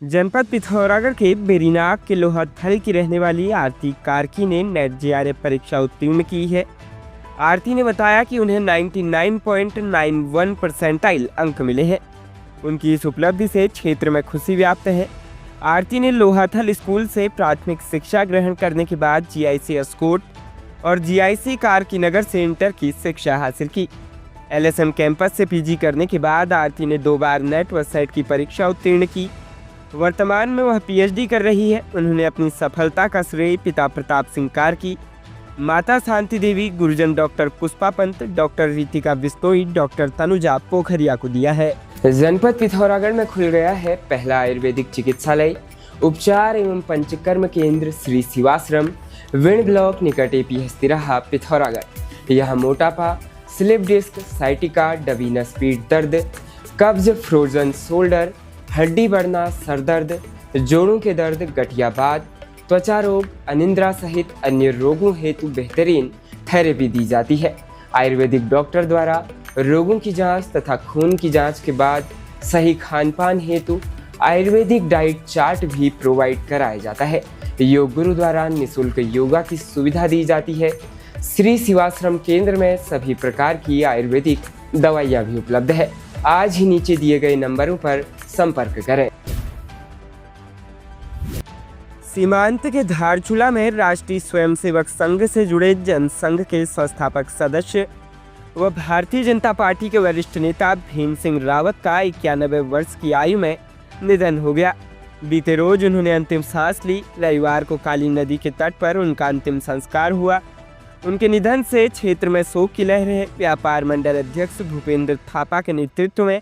जनपद पिथौरागढ़ के बेरीनाग के लोहाथल की रहने वाली आरती कार्की ने नेट जेआरएफ परीक्षा उत्तीर्ण की है। आरती ने बताया कि उन्हें 99.91 परसेंटाइल अंक मिले हैं। उनकी इस उपलब्धि से क्षेत्र में खुशी व्याप्त है। आरती ने लोहाथल स्कूल से प्राथमिक शिक्षा ग्रहण करने के बाद जीआईसी अस्कोट और जीआईसी कार्की नगर से इंटर की शिक्षा हासिल की। एलएसएम कैंपस से पीजी करने के बाद आरती ने 2 बार नेट व सेट की परीक्षा उत्तीर्ण की। वर्तमान में वह पीएचडी कर रही है। उन्होंने अपनी सफलता का श्रेय पिता प्रताप सिंह कार्की, माता शांति देवी, गुरुजन doctor Pushpa Pant, doctor Ritika Bishnoi, doctor Tanuja Pokhariya को दिया है। जनपद पिथौरागढ़ में खुल गया है पहला आयुर्वेदिक चिकित्सालय, उपचार एवं पंचकर्म केंद्र श्री शिवाश्रम, विण ब्लॉक निकट एपी हस्तिराहा पिथौरागढ़। यहाँ मोटापा, स्लिप डिस्क, साइटिका, डबीनस पीठ दर्द, कब्ज, फ्रोजन शोल्डर, हड्डी बढ़ना, सर दर्द, जोड़ों के दर्द, गठियाबाद, त्वचा रोग, अनिद्रा सहित अन्य रोगों हेतु बेहतरीन थेरेपी दी जाती है। आयुर्वेदिक डॉक्टर द्वारा रोगों की जांच तथा खून की जांच के बाद सही खान पान हेतु आयुर्वेदिक डाइट चार्ट भी प्रोवाइड कराया जाता है। योग गुरु द्वारा निःशुल्क योगा की सुविधा दी जाती है। श्री शिवाश्रम केंद्र में सभी प्रकार की आयुर्वेदिक दवाइयाँ भी उपलब्ध है। आज ही नीचे दिए गए नंबरों पर संपर्क करें। सीमांत के धारचूला में राष्ट्रीय स्वयंसेवक संघ से जुड़े जनसंघ के संस्थापक सदस्य व भारतीय जनता पार्टी के वरिष्ठ नेता भीम सिंह रावत का 91 वर्ष की आयु में निधन हो गया। बीते रोज उन्होंने अंतिम सांस ली। रविवार को काली नदी के तट पर उनका अंतिम संस्कार हुआ। उनके निधन से क्षेत्र में शोक की लहर है। व्यापार मंडल अध्यक्ष भूपेंद्र थापा के नेतृत्व में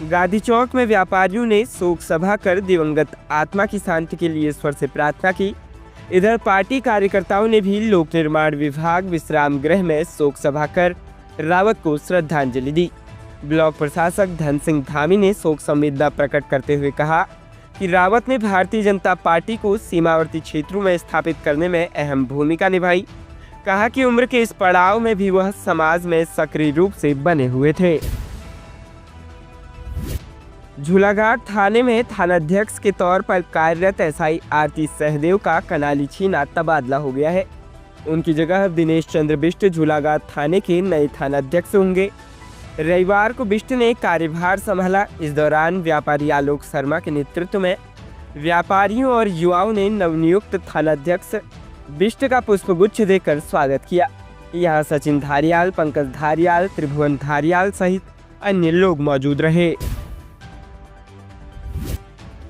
गांधी चौक में व्यापारियों ने शोक सभा कर दिवंगत आत्मा की शांति के लिए ईश्वर से प्रार्थना की। इधर पार्टी कार्यकर्ताओं ने भी लोक निर्माण विभाग विश्राम गृह में शोक सभा कर रावत को श्रद्धांजलि दी। ब्लॉक प्रशासक धन सिंह धामी ने शोक संवेदना प्रकट करते हुए कहा कि रावत ने भारतीय जनता पार्टी को सीमावर्ती क्षेत्रों में स्थापित करने में अहम भूमिका निभाई। कहा कि उम्र के इस पड़ाव में भी वह समाज में सक्रिय रूप से बने हुए थे। झूलाघाट थाने में थानाध्यक्ष के तौर पर कार्यरत एसआई आरती सहदेव का कनाली छीना तबादला हो गया है। उनकी जगह दिनेश चंद्र बिष्ट झूलाघाट थाने के नए थानाध्यक्ष होंगे। रविवार को बिष्ट ने कार्यभार संभाला। इस दौरान व्यापारी आलोक शर्मा के नेतृत्व में व्यापारियों और युवाओं ने नवनियुक्त थानाध्यक्ष बिष्ट का पुष्पगुच्छ देकर स्वागत किया। यहाँ सचिन धारियाल, पंकज धारियाल, त्रिभुवन धारियाल सहित अन्य लोग मौजूद रहे।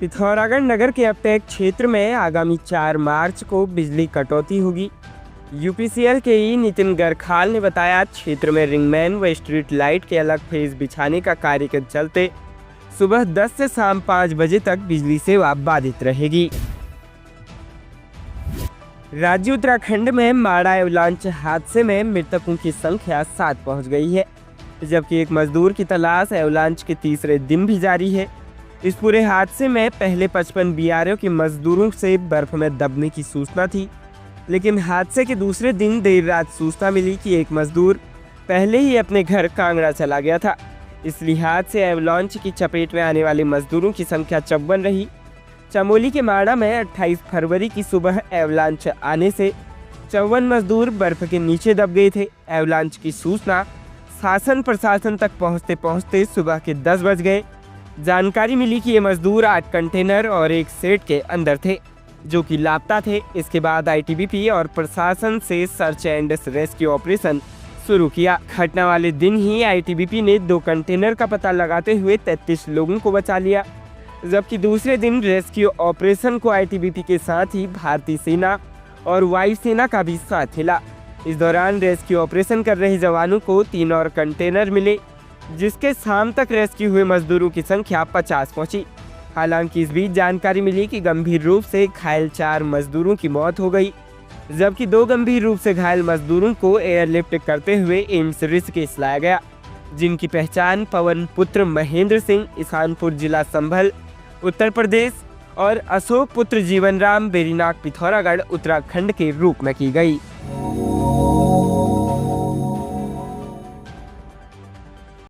पिथौरागढ़ नगर के अपटेक क्षेत्र में आगामी 4 मार्च को बिजली कटौती होगी। यूपीसीएल के ई नितिन गरखाल ने बताया, क्षेत्र में रिंगमैन व स्ट्रीट लाइट के अलग फेज बिछाने का कार्य के चलते सुबह 10 से शाम 5 बजे तक बिजली सेवा बाधित रहेगी। राज्य उत्तराखंड में माड़ा एवलांच हादसे में मृतकों की संख्या 7 पहुंच गई है, जबकि एक मजदूर की तलाश एवलांच के तीसरे दिन भी जारी है। इस पूरे हादसे में पहले 55 बीआरओ के मजदूरों से बर्फ में दबने की सूचना थी, लेकिन हादसे के दूसरे दिन देर रात सूचना मिली कि एक मजदूर पहले ही अपने घर कांगड़ा चला गया था। इस लिहाज से एवलांच की चपेट में आने वाले मजदूरों की संख्या 54 रही। चमोली के माड़ा में 28 फरवरी की सुबह एवलांच आने से 54 मजदूर बर्फ के नीचे दब गए थे। एवलांच की सूचना शासन प्रशासन तक पहुंचते पहुंचते सुबह के 10 बज गए। जानकारी मिली कि ये मजदूर 8 कंटेनर और एक सेट के अंदर थे, जो कि लापता थे। इसके बाद आईटीबीपी और प्रशासन से सर्च एंड रेस्क्यू ऑपरेशन शुरू किया। घटना वाले दिन ही आईटीबीपी ने 2 कंटेनर का पता लगाते हुए 33 लोगों को बचा लिया, जबकि दूसरे दिन रेस्क्यू ऑपरेशन को आईटीबीपी के साथ ही भारतीय सेना और वायुसेना का भी साथ मिला। इस दौरान रेस्क्यू ऑपरेशन कर रहे जवानों को 3 और कंटेनर मिले, जिसके शाम तक रेस्क्यू हुए मजदूरों की संख्या 50 पहुंची। हालांकि इस बीच जानकारी मिली कि गंभीर रूप से घायल 4 मजदूरों की मौत हो गई, जबकि 2 गंभीर रूप से घायल मजदूरों को एयरलिफ्ट करते हुए एम्स ऋषिकेश लाया गया, जिनकी पहचान पवन पुत्र महेंद्र सिंह, ईशानपुर जिला संभल उत्तर प्रदेश और अशोक पुत्र जीवनराम बेरीनाग पिथौरागढ़ उत्तराखंड के रूप में की गई।